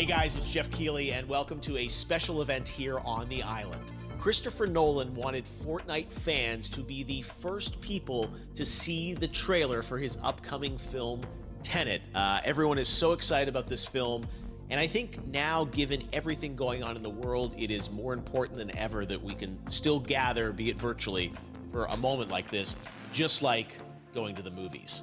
Hey guys, it's Jeff Keighley, and welcome to a special event here on the island. Christopher Nolan wanted Fortnite fans to be the first people to see the trailer for his upcoming film, Tenet. Everyone is so excited about this film, and I think now, given everything going on in the world, it is more important than ever that we can still gather, be it virtually, for a moment like this, just like going to the movies.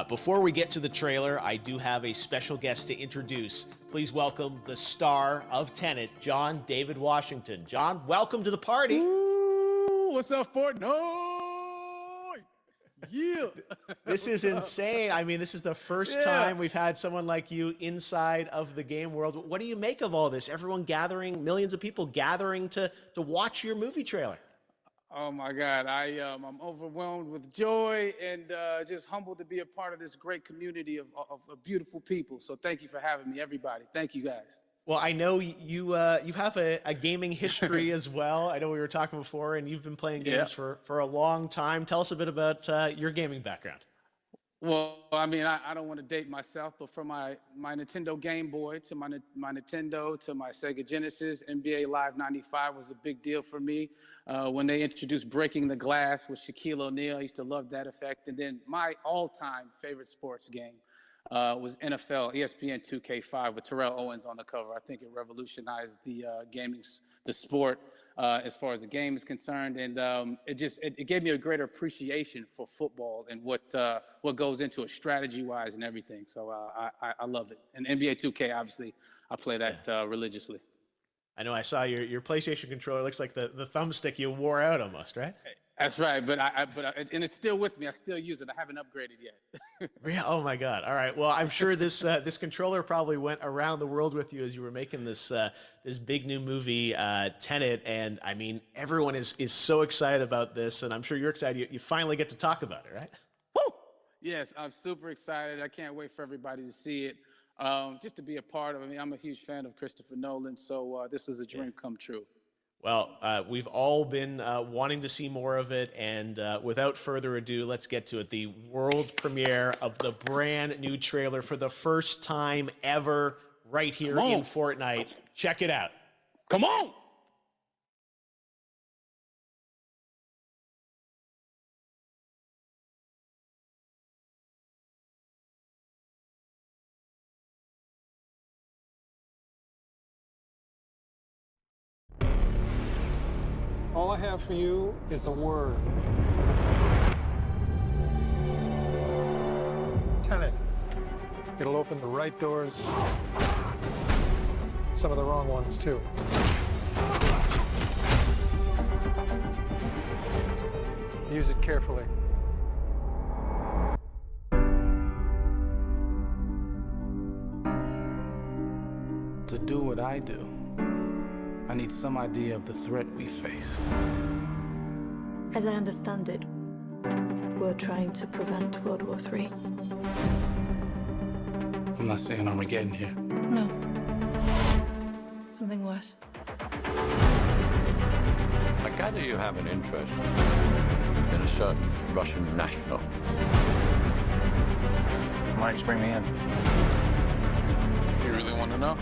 Before we get to the trailer, I do have a special guest to introduce. Please welcome the star of Tenet, John David Washington. John, welcome to the party. Ooh, what's up, Fortnite? Yeah. This is insane. I mean, this is the first time we've had someone like you inside of the game world. What do you make of all this? Everyone gathering, millions of people gathering to watch your movie trailer. Oh my God, I'm overwhelmed with joy and just humbled to be a part of this great community of beautiful people. So thank you for having me, everybody. Thank you, guys. Well, I know you have a gaming history as well. I know we were talking before, and you've been playing games for a long time. Tell us a bit about your gaming background. Well, I mean, I don't want to date myself, but from my Nintendo Game Boy to my Nintendo to my Sega Genesis, NBA Live 95 was a big deal for me. When they introduced Breaking the Glass with Shaquille O'Neal, I used to love that effect. And then my all-time favorite sports game was NFL ESPN 2K5 with Terrell Owens on the cover. I think it revolutionized the the sport as far as the game is concerned, and it gave me a greater appreciation for football and what goes into it strategy-wise and everything. So I love it. And NBA 2K, obviously, I play that religiously. I know I saw your PlayStation controller. Looks like the thumbstick you wore out almost, right? That's right, but and it's still with me. I still use it. I haven't upgraded yet. Oh my God! All right. Well, I'm sure this controller probably went around the world with you as you were making this big new movie, Tenet. And I mean, everyone is so excited about this, and I'm sure you're excited. You finally get to talk about it, right? Woo! Yes, I'm super excited. I can't wait for everybody to see it. Just to be a part of it. I mean, I'm a huge fan of Christopher Nolan, so this is a dream come true. Well, we've all been wanting to see more of it, and without further ado, let's get to it. The world premiere of the brand new trailer for the first time ever right here in Fortnite. Check it out. Come on! All I have for you is a word. Tenet. It'll open the right doors, some of the wrong ones too. Use it carefully. To do what I do, I need some idea of the threat we face. As I understand it, we're trying to prevent World War III. I'm not saying Armageddon here. No. Something worse. I gather you have an interest in a certain Russian national. Why just bring me in? You really want to know?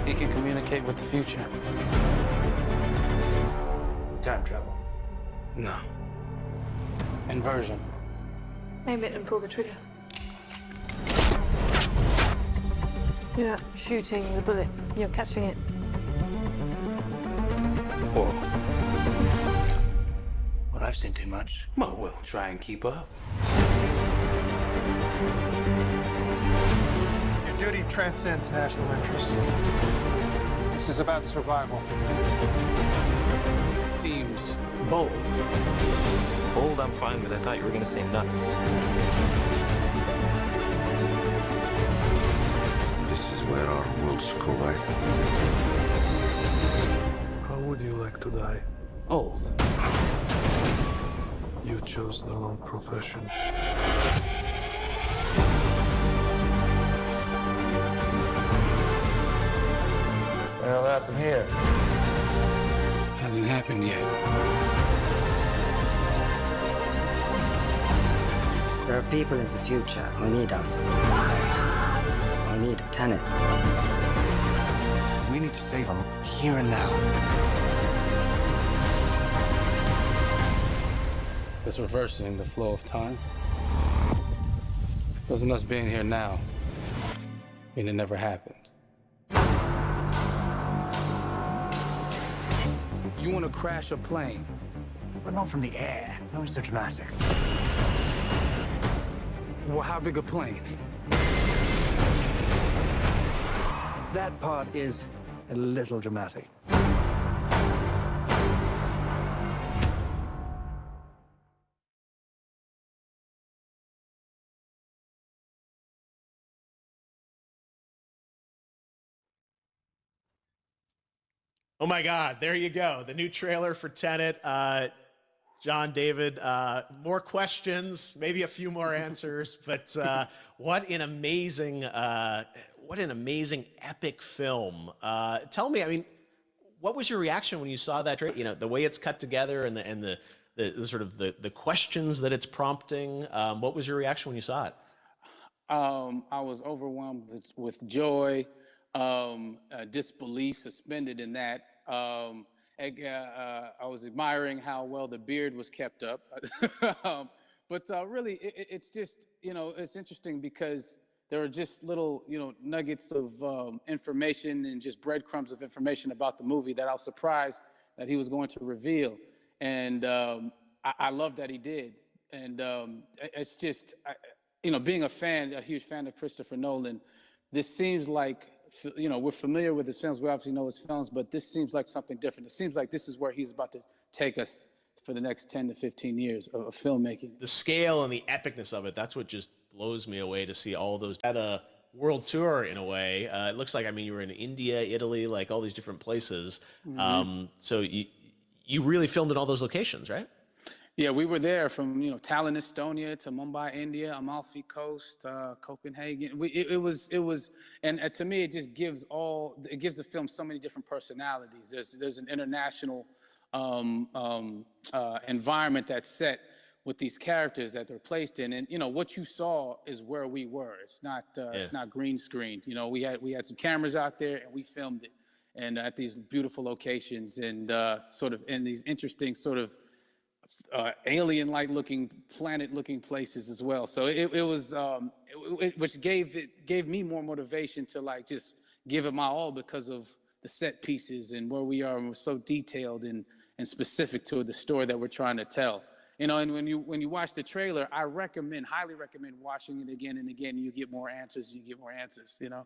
He can communicate with the future. Time travel. No. Inversion. Aim it and pull the trigger. You're not shooting the bullet, you're catching it. Whoa. Well, I've seen too much. Well, we'll try and keep up. Your duty transcends national interests. This is about survival. Seems bold. Bold, I'm fine with. I thought you were going to say nuts. This is where our worlds collide. How would you like to die? Old. You chose the wrong profession. What happened here? Hasn't happened yet. There are people in the future who need us. I need Tenet. We need to save him here and now. This reversing the flow of time doesn't us being here now mean it never happened. You want to crash a plane? But not from the air. No, it's so dramatic. Well, how big a plane? That part is a little dramatic. Oh my God, there you go. The new trailer for Tenet. John, David, more questions, maybe a few more answers, but what an amazing epic film. Tell me, I mean, what was your reaction when you saw that trailer? You know, the way it's cut together and the sort of the questions that it's prompting. What was your reaction when you saw it? I was overwhelmed with joy, disbelief, suspended in that. I was admiring how well the beard was kept up. But really, it's just, you know, it's interesting because there are just little, you know, nuggets of information and just breadcrumbs of information about the movie that I was surprised that he was going to reveal. And I love that he did. And it's just, you know, being a huge fan of Christopher Nolan, this seems like, you know, we're familiar with his films, we obviously know his films, but this seems like something different. It seems like this is where he's about to take us for the next 10 to 15 years of filmmaking. The scale and the epicness of it, that's what just blows me away to see all those. At a world tour in a way. It looks like, I mean, you were in India, Italy, like all these different places. Mm-hmm. So you really filmed in all those locations, right? Yeah, we were there from, you know, Tallinn, Estonia to Mumbai, India, Amalfi Coast, Copenhagen. It was, and to me, it just gives the film so many different personalities. There's an international environment that's set with these characters that they're placed in, and you know what you saw is where we were. It's not green screened. You know, we had some cameras out there and we filmed it, and at these beautiful locations and sort of in these interesting sort of alien-like looking, planet-looking places as well. So it was, which gave me more motivation to like just give it my all because of the set pieces and where we are, and we're so detailed and specific to the story that we're trying to tell. You know, and when you watch the trailer, I highly recommend watching it again and again. You get more answers. You know.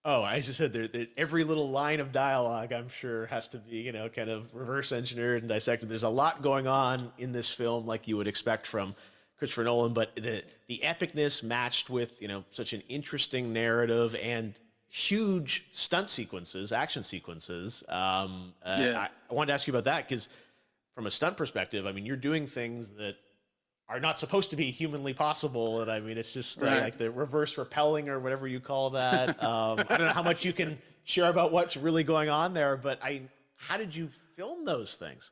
Oh, I just said there, every little line of dialogue, I'm sure, has to be, you know, kind of reverse engineered and dissected. There's a lot going on in this film, like you would expect from Christopher Nolan, but the epicness matched with, you know, such an interesting narrative and huge stunt sequences, action sequences. I wanted to ask you about that because from a stunt perspective, I mean, you're doing things that are not supposed to be humanly possible. And I mean, it's just like the reverse rappelling or whatever you call that. I don't know how much you can share about what's really going on there, but how did you film those things?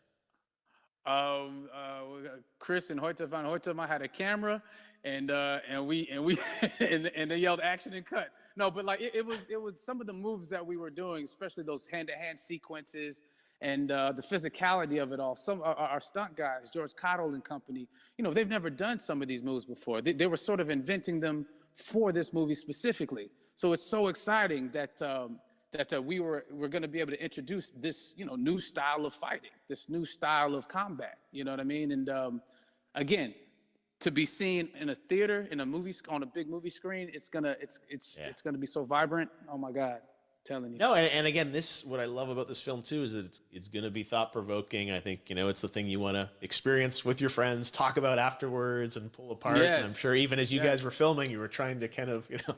Chris and Hoyte van Hoytema had a camera and they yelled action and cut. No, but like it was some of the moves that we were doing, especially those hand-to-hand sequences, and the physicality of it all. Some our stunt guys, George Cottle and company, you know, they've never done some of these moves before. They were sort of inventing them for this movie specifically. So it's so exciting that we're going to be able to introduce this, you know, new style of fighting, this new style of combat. You know what I mean? And again, to be seen in a theater, in a movie, on a big movie screen, it's gonna be so vibrant. Oh my God. Telling you. No, and again, what I love about this film too is that it's going to be thought-provoking. I think, you know, it's the thing you want to experience with your friends, talk about afterwards, and pull apart. Yes. And I'm sure even as you guys were filming, you were trying to kind of, you know,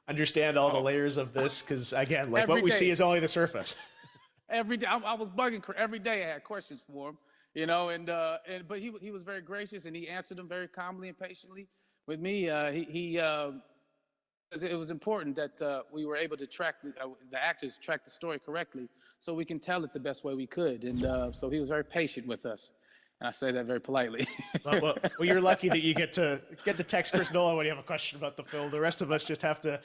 understand all the layers of this because again, like what we see is only the surface. Every day, I was bugging every day. I had questions for him, you know, but he was very gracious and he answered them very calmly and patiently with me. It was important that we were able to track the actors track the story correctly so we can tell it the best way we could. And so he was very patient with us. And I say that very politely. well, you're lucky that you get to text Chris Nolan when you have a question about the film. The rest of us just have to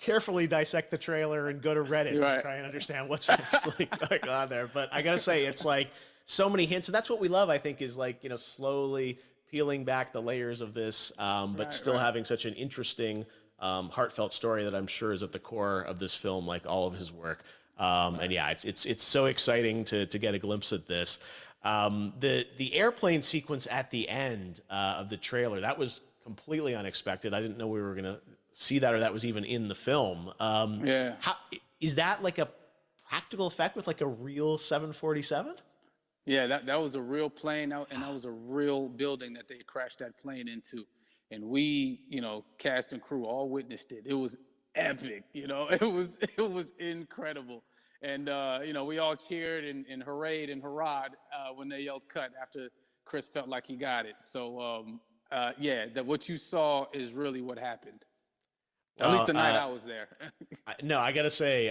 carefully dissect the trailer and go to Reddit to try and understand what's actually going on there. But I gotta say, it's like so many hints, and that's what we love, I think, is like, slowly peeling back the layers of this, but still having such an interesting, heartfelt story that I'm sure is at the core of this film, like all of his work. And yeah, it's so exciting to get a glimpse at this. The airplane sequence at the end of the trailer, that was completely unexpected. I didn't know we were gonna see that, or that was even in the film. Is that like a practical effect with like a real 747? Yeah, that was a real plane, and that was a real building that they crashed that plane into. And we, cast and crew all witnessed it. It was epic, it was incredible. And, we all cheered and hurrayed and hurrahed when they yelled cut after Chris felt like he got it. So, that what you saw is really what happened. At least the night I was there. No, I got to say,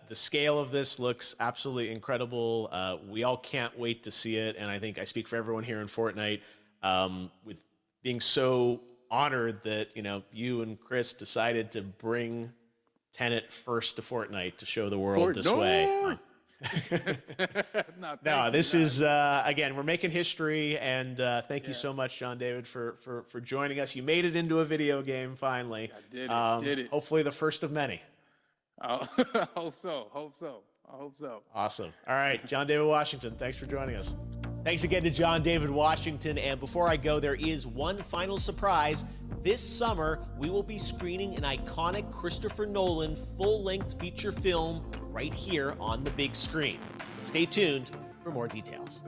the scale of this looks absolutely incredible. We all can't wait to see it. And I think I speak for everyone here in Fortnite with being so honored that, you and Chris decided to bring Tenet first to Fortnite to show the world this way. No, this is, again, we're making history, and thank you so much, John David, for joining us. You made it into a video game, finally. I did it. Hopefully the first of many. I hope so. Awesome. All right, John David Washington, thanks for joining us. Thanks again to John David Washington, and before I go, there is one final surprise. This summer, we will be screening an iconic Christopher Nolan full-length feature film right here on the big screen. Stay tuned for more details.